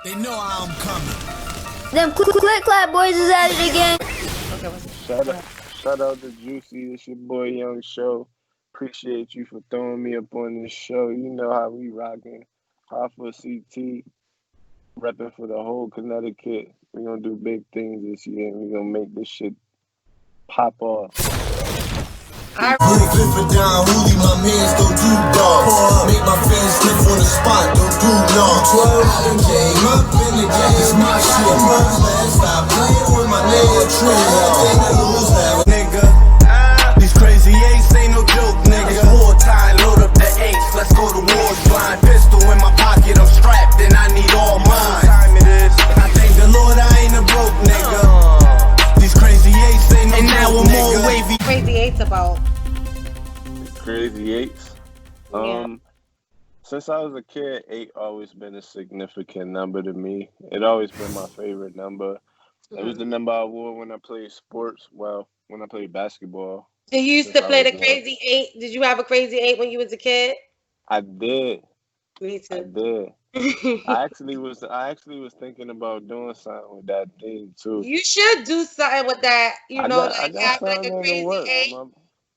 They know how I'm coming. Them click clap boys is at it again. Okay, Shout out to Juicy. It's your boy Young Show. Appreciate you for throwing me up on this show. You know how we rocking. High for CT. Repping for the whole Connecticut. We're gonna do big things this year and we're gonna make this shit pop off. Flip it down, Hoolie, my mans don't do dogs. Make my fans slip on the spot, don't do nogs. I came up in the game, it's my shit. Man, stop playing with my name. Everything to lose now, nigga. These crazy eights ain't no joke, nigga. War time, load up the eights, let's go to war. Blind pistol in my pocket, I'm strapped, and I need all mine. I thank the Lord I ain't a broke nigga. These crazy eights ain't no joke, nigga. Wavy. Crazy Eights about. Crazy Eights. Yeah. Since I was a kid, 8 always been a significant number to me. It always been my favorite number. It was the number I wore when I played sports. Well, when I played basketball. Did you used to play the Crazy Eight? Did you have a Crazy Eight when you was a kid? I did. Me too. I did. I actually was thinking about doing something with that thing too. You should do something with that. You know, I got have like something a in the Crazy works. Eight.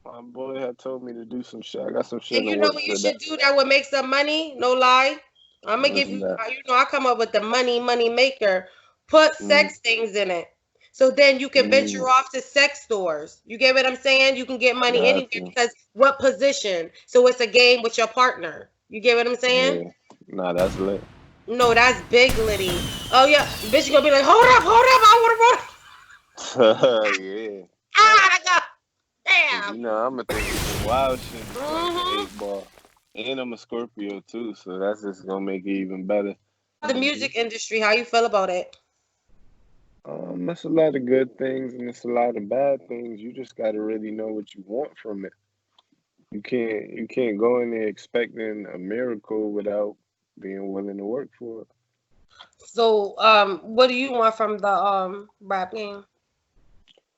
My boy had told me to do some shit. I got some shit And in you the know works what you for should that. do that would make some money? No lie. I'm gonna give you. You know, I come up with the money maker. Put sex things in it. So then you can venture off to sex stores. You get what I'm saying? You can get money anywhere because what position? So it's a game with your partner. You get what I'm saying? Yeah. Nah, that's lit. No, that's big litty. Oh yeah, bitch, you gonna be like, hold up, I wanna Yeah. I got. Damn. You know, I'm gonna think of some wild shit before the 8 ball. And I'm a Scorpio too, so that's just gonna make it even better. The music industry, how you feel about it? It's a lot of good things and it's a lot of bad things. You just gotta really know what you want from it. You can't go in there expecting a miracle without being willing to work for it. So, what do you want from the rap game?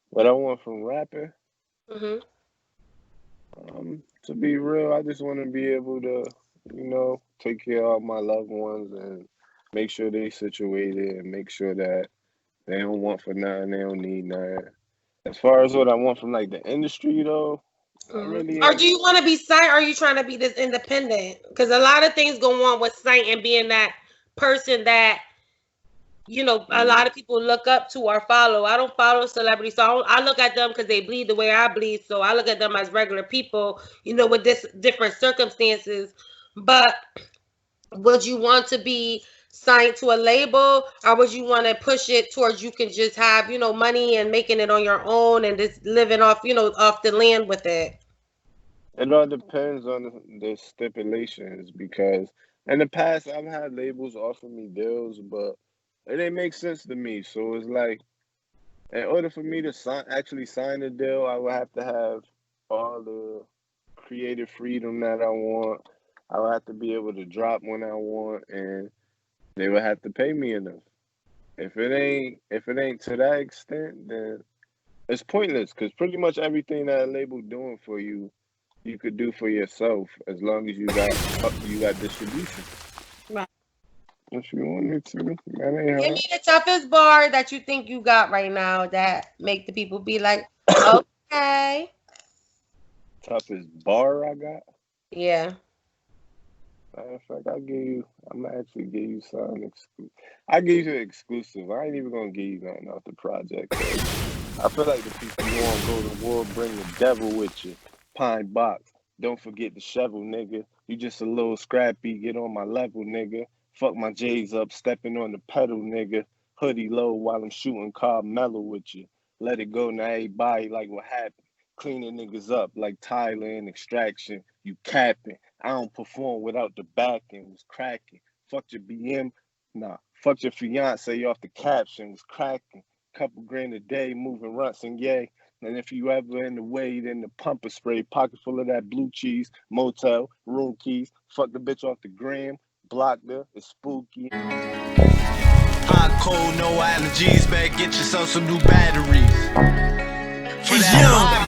What I want from rapping, Mhm. to be real, I just want to be able to, take care of my loved ones and make sure they situated and make sure that they don't want for nothing, they don't need nothing. As far as what I want from like the industry though, I really Or do you want to be sight? Or are you trying to be this independent? Because a lot of things go on with sight and being that person that a lot of people look up to or follow. I don't follow celebrities, so I look at them because they bleed the way I bleed. So I look at them as regular people, with this different circumstances. But would you want to be signed to a label, or would you want to push it towards you can just have money and making it on your own and just living off off the land with it? It all depends on the stipulations because in the past I've had labels offer me deals, but it didn't make sense to me. So it's like, in order for me to actually sign a deal, I would have to have all the creative freedom that I want. I would have to be able to drop when I want, and they would have to pay me enough. If it ain't to that extent, then it's pointless. Because pretty much everything that a label doing for you, you could do for yourself as long as you got distribution. Right. If you want me to, that ain't Give hard. me the toughest bar that you think you got right now that make the people be like, okay. Toughest bar I got? Yeah. Matter of fact, I'm gonna actually give you something exclusive. I give you an exclusive. I ain't even gonna give you nothing off the project. I feel like the people who want to go to war bring the devil with you. Pine box. Don't forget the shovel, nigga. You just a little scrappy. Get on my level, nigga. Fuck my J's up, stepping on the pedal, nigga. Hoodie low while I'm shooting Carmelo with you. Let it go now, everybody like what happened. Cleaning niggas up like Tyler in Extraction. You capping. I don't perform without the backing. Was cracking. Fuck your BM. Nah. Fuck your fiance off the caption. Was cracking. Couple grand a day, moving runts and yay. And if you ever in the way, then the pumper spray, pocket full of that blue cheese, motel, room keys, fuck the bitch off the gram, blocked her, it's spooky. Hot, cold, no allergies, better get yourself some new batteries. He's young.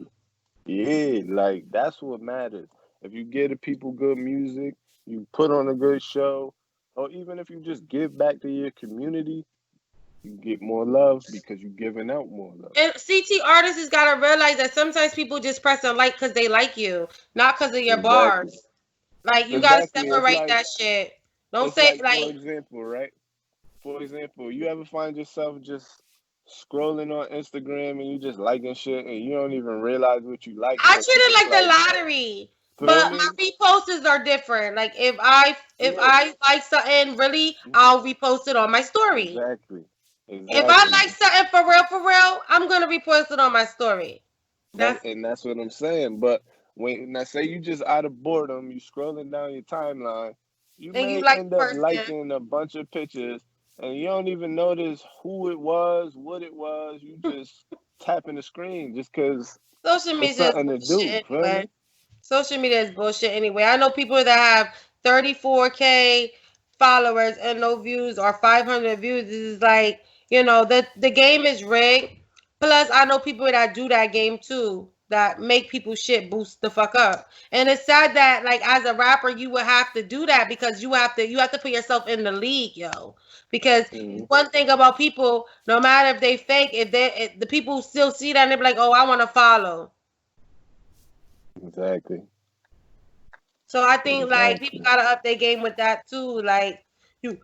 Yeah, like that's what matters. If you give the people good music, you put on a good show, or even if you just give back to your community, you get more love because you're giving out more love. And CT artists has got to realize that sometimes people just press a like because they like you, not because of your Exactly. bars. Like, you got to Exactly. separate that shit. Don't It's say, like, for like, example, right? For example, you ever find yourself just scrolling on Instagram and you just liking shit and you don't even realize what you like, I but treat you it just like the like, lottery. feel But my me? reposts are different. Like, if Yeah, I like something really, I'll repost it on my story. exactly. If I Exactly. like something for real, I'm gonna repost it on my story. That's That's what I'm saying. But when I say you just out of boredom, you scrolling down your timeline, you and you may like end the up person. liking a bunch of pictures and you don't even notice who it was, what it was. You just tapping the screen just because Social it's media is something to do. bullshit Feel anyway. me? Social media is bullshit anyway. I know people that have 34K followers and no views or 500 views. This is like, the game is rigged. Plus, I know people that do that game too, that make people shit boost the fuck up. And it's sad that, like, as a rapper, you would have to do that because you have to put yourself in the league, yo. Because Hmm. one thing about people, no matter if they fake, if the people still see that and they be like, oh, I want to follow. Exactly. So I think like people Exactly. gotta up their game with that too. Like you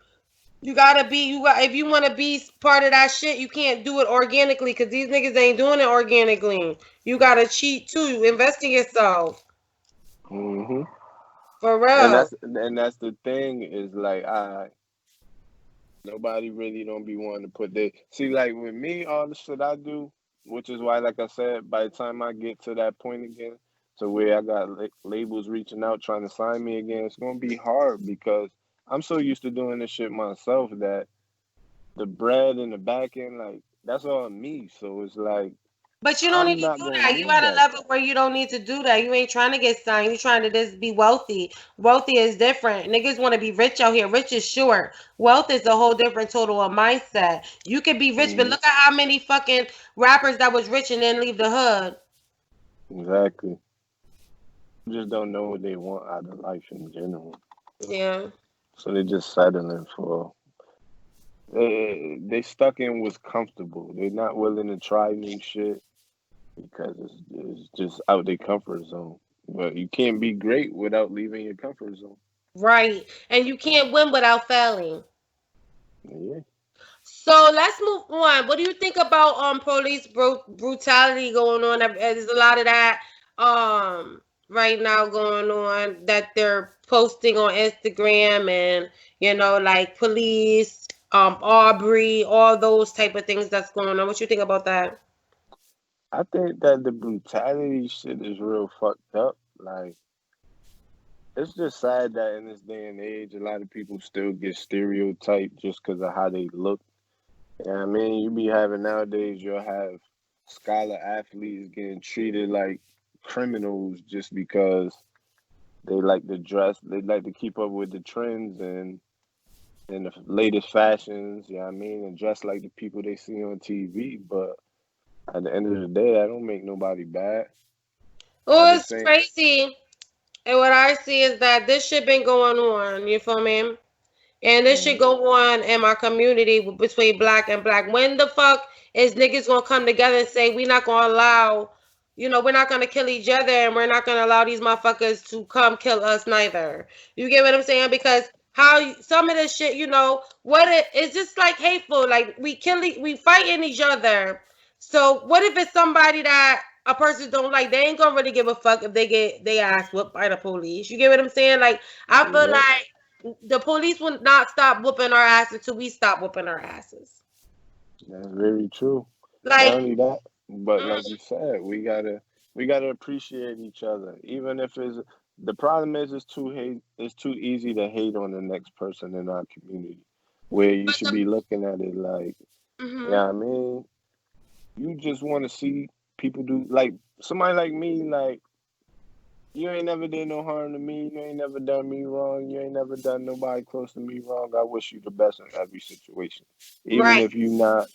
you gotta be if you wanna be part of that shit, you can't do it organically because these niggas ain't doing it organically. You gotta cheat too. You invest in yourself. Hmm. For real. And that's the thing is like nobody really don't be wanting to put their see like with me all the shit I do, which is why like I said, by the time I get to that point again, to where I got labels reaching out trying to sign me again, it's gonna be hard because I'm so used to doing this shit myself that the bread and the back end, like that's all me. So it's like But you don't need I'm to not do gonna that. You need at a that. level where you don't need to do that. You ain't trying to get signed. You trying to just be wealthy. Wealthy is different. Niggas want to be rich out here. Rich is short. Wealth is a whole different total of mindset. You can be rich, but Hmm. look at how many fucking rappers that was rich and then leave the hood. Exactly. Just don't know what they want out of life in general. Yeah. So they just settling for they stuck in what's comfortable. They're not willing to try new shit because it's just out their comfort zone. But you can't be great without leaving your comfort zone. Right. And you can't win without failing. Yeah. So let's move on. What do you think about police brutality going on? There's a lot of that right now going on that they're posting on Instagram and like police, Aubrey, all those type of things that's going on. What you think about that? I think that the brutality shit is real fucked up. Like it's just sad that in this day and age, a lot of people still get stereotyped just because of how they look. Yeah, I mean, you be having nowadays, you'll have scholar athletes getting treated like criminals just because they like to dress, they like to keep up with the trends and the latest fashions, yeah, I mean, and dress like the people they see on TV. But at the end of the day, that don't make nobody bad. At Oh, the it's same, crazy. And what I see is that this shit been going on. You feel me? And this should mm, go on in my community between black and black. When the fuck is niggas gonna come together and say we're not gonna allow, we're not gonna kill each other and we're not gonna allow these motherfuckers to come kill us neither. You get what I'm saying? Because some of this shit, it's just like hateful. Like we fighting each other. So what if it's somebody that a person don't like? They ain't gonna really give a fuck if they get they ass whooped by the police. You get what I'm saying? Like I feel yep, like the police will not stop whooping our asses until we stop whooping our asses. that's very true. Not Like, only that, but like mm, you said, we gotta appreciate each other, even if it's the problem is it's too easy to hate on the next person in our community, where you but should be looking at it like, mhm. yeah, I mean, you just want to see people do like somebody like me, like you ain't never did no harm to me, you ain't never done me wrong, you ain't never done nobody close to me wrong. I wish you the best in every situation, even Right. if you not.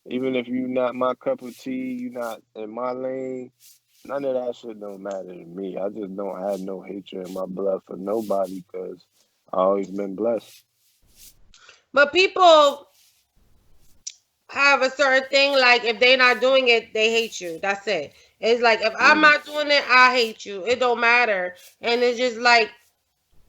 Even if you not my cup of tea, you not in my lane, none of that shit don't matter to me. I just don't have no hatred in my blood for nobody because I always been blessed. But people have a certain thing, like if they're not doing it, they hate you. That's it. It's like if I'm not doing it, I hate you. It don't matter. And it's just like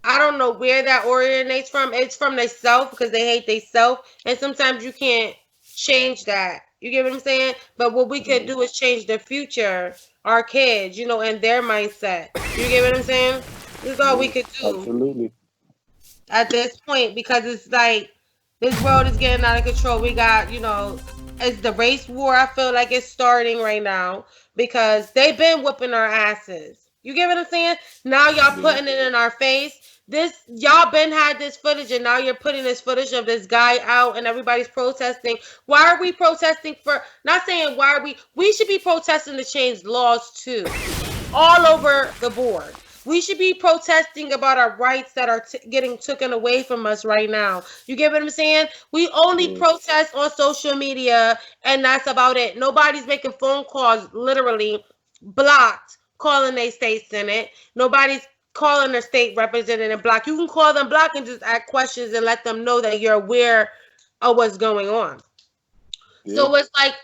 I don't know where that originates from. It's from their self because they hate their self. And sometimes you can't change that. You get what I'm saying? But what we could do is change the future, our kids, and their mindset. You get what I'm saying? This is all we could do. Absolutely. At this point, because it's like this world is getting out of control. We got, it's the race war. I feel like it's starting right now because they've been whooping our asses. You get what I'm saying? Now y'all putting it in our face. Y'all been had this footage, and now you're putting this footage of this guy out, and everybody's protesting. Why are we protesting for? Not saying why are we should be protesting to change laws too, all over the board. We should be protesting about our rights that are getting taken away from us right now. You get what I'm saying? We only protest on social media, and that's about it. Nobody's making phone calls, literally blocked, calling their state senate. Nobody's calling their state representative block. You can call them block and just ask questions and let them know that you're aware of what's going on. Yeah. So it's like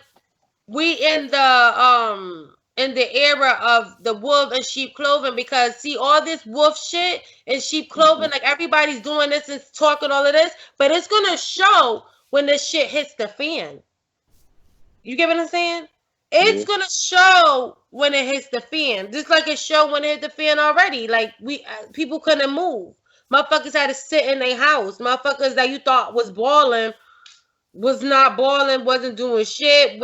we in the era of the wolf and sheep clothing, because see all this wolf shit and sheep clothing, like everybody's doing this and talking all of this, but it's gonna show when this shit hits the fan. You get what I'm saying? It's gonna show when it hits the fan, just like it showed when it hit the fan already. Like people couldn't move. Motherfuckers had to sit in their house. Motherfuckers that you thought was balling was not balling, wasn't doing shit,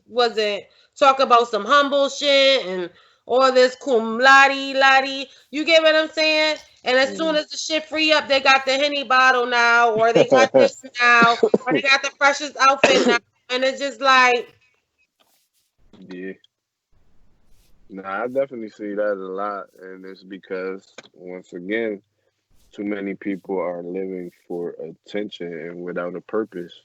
wasn't talking about some humble shit and all this cum laude. You get what I'm saying? And as soon as the shit free up, they got the Henny bottle now, or they got this now, or they got the freshest outfit now, and it's just like. Yeah. No, I definitely see that a lot, and it's because, once again, too many people are living for attention and without a purpose.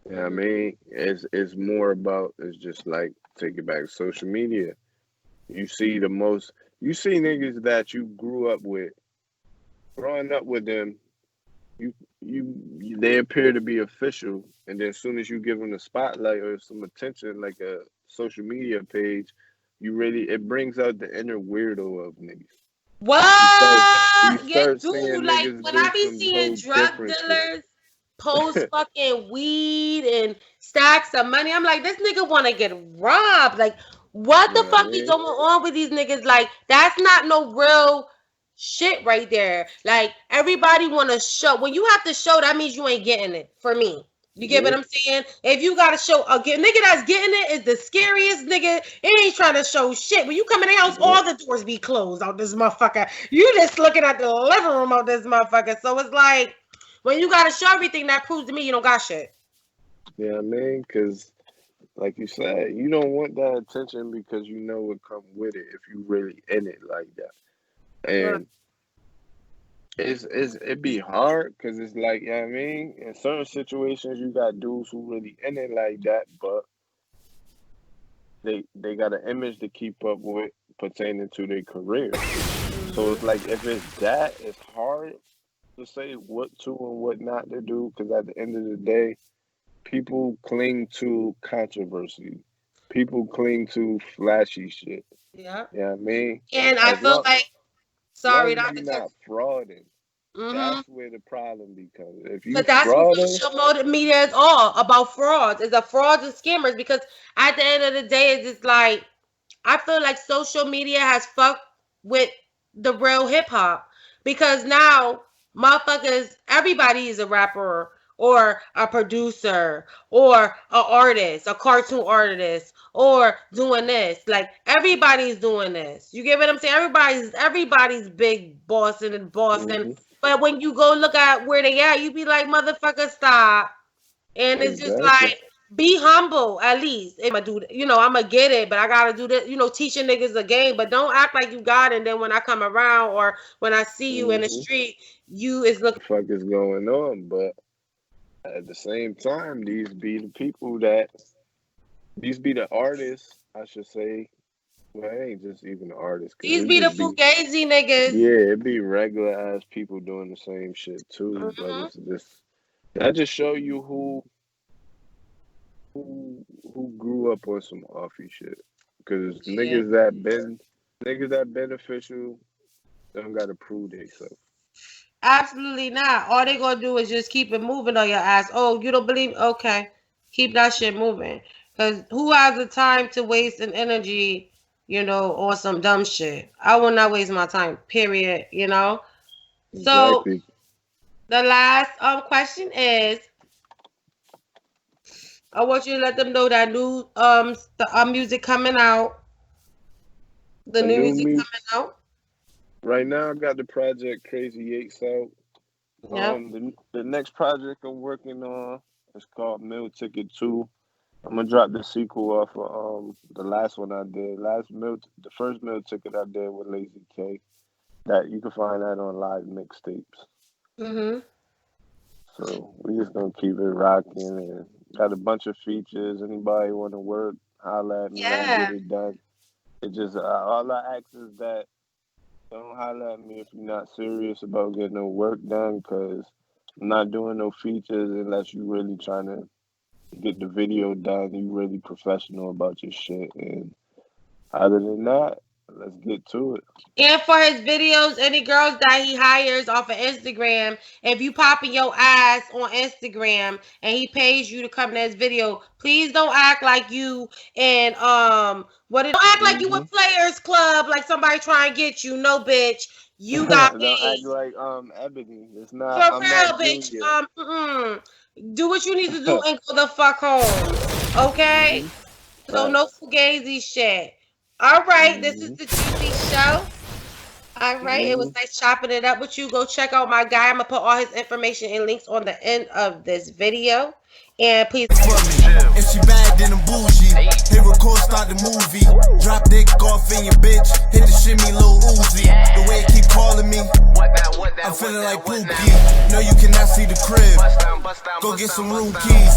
You know what I mean? It's more about, it's just like, take it back to social media. You see niggas that you grew up with, growing up with them, they appear to be official, and then as soon as you give them the spotlight or some attention, like a social media page, it brings out the inner weirdo of niggas. What? Yeah, dude, like when I be seeing drug dealers post fucking weed and stacks of money, I'm like, this nigga want to get robbed. Like, what the fuck is going on with these niggas? Like, that's not no real shit right there. Like, everybody want to show. When you have to show, that means you ain't getting it, for me. You get what I'm saying? If you got to show, a nigga that's getting it is the scariest nigga. It ain't trying to show shit. When you come in the house, all the doors be closed out this motherfucker. You just looking at the living room of this motherfucker. So it's like, when you got to show everything, that proves to me you don't got shit. Yeah, I mean, because like you said, you don't want that attention because you know it come with it if you really in it like that. And it be hard because it's like, you know what I mean? In certain situations, you got dudes who really in it like that, but they got an image to keep up with pertaining to their career. So it's like, if it's that, it's hard to say what to and what not to do, because at the end of the day, people cling to controversy. People cling to flashy shit. Yeah. You know what I mean? And I feel like, sorry, you're not frauding. That's where the problem becomes. If you but that's what social media is all about. Frauds. It's a frauds and scammers, because at the end of the day, it's just like, I feel like social media has fucked with the real hip hop, because now motherfuckers, everybody is a rapper or a producer or an artist, a cartoon artist, or doing this. Like, everybody's doing this. You get what I'm saying? Everybody's big bossing and bossing. But when you go look at where they at, you be like, motherfucker, stop. And it's just like, be humble at least. If I do, I'm gonna get it, but I gotta do this. Teaching niggas the game, but don't act like you got it. And then when I come around or when I see you in the street, you is looking. What the fuck is going on? But at the same time, these be the artists, I should say. Well, it ain't just even the artists. These be the Foogasy niggas. Yeah, it be regular ass people doing the same shit too. But it's just, I just show you who grew up on some offy shit. Because Yeah. niggas that beneficial don't gotta prove themselves. Absolutely not. All they gonna do is just keep it moving on your ass. Oh, you don't believe? Okay, keep that shit moving. Cause who has the time to waste an energy, on some dumb shit? I will not waste my time. Period. So Exactly. the last question is, I want you to let them know that new music coming out. The A new new music me coming out. right now I got the project Crazy 8 out. Yep. The next project I'm working on is called Meal Ticket 2. I'm gonna drop the sequel off of the last one I did. The first meal ticket I did with Lazy K. That you can find that on live mixtapes. Mhm. So we just gonna keep it rocking and got a bunch of features. Anybody want to work, holla at me. I'll Yeah. get it done. It just all I ask is that don't holla at me if you're not serious about getting no work done, because I'm not doing no features unless you really trying to get the video done. You really professional about your shit. And other than that, let's get to it. And for his videos, any girls that he hires off of Instagram, if you popping your ass on Instagram and he pays you to come to his video, please don't act like you and don't act like you with Players Club, like somebody trying to get you. No, bitch, you got Don't act paid. like Ebony. It's For not. I'm not real, bitch. Junior. Do what you need to do and go the fuck home. Okay? So no fugazi shit. All right, this is the Juicy Show. All right, it was nice chopping it up with you. Go check out my guy. I'm gonna put all his information and links on the end of this video. And please. If she bad, then I'm bougie. Hit record, start the movie. Drop dick off in your bitch. Hit the shimmy, Lil Uzi. The way it keep calling me, I'm feeling like Pookie. No, you cannot see the crib. Go get some room keys.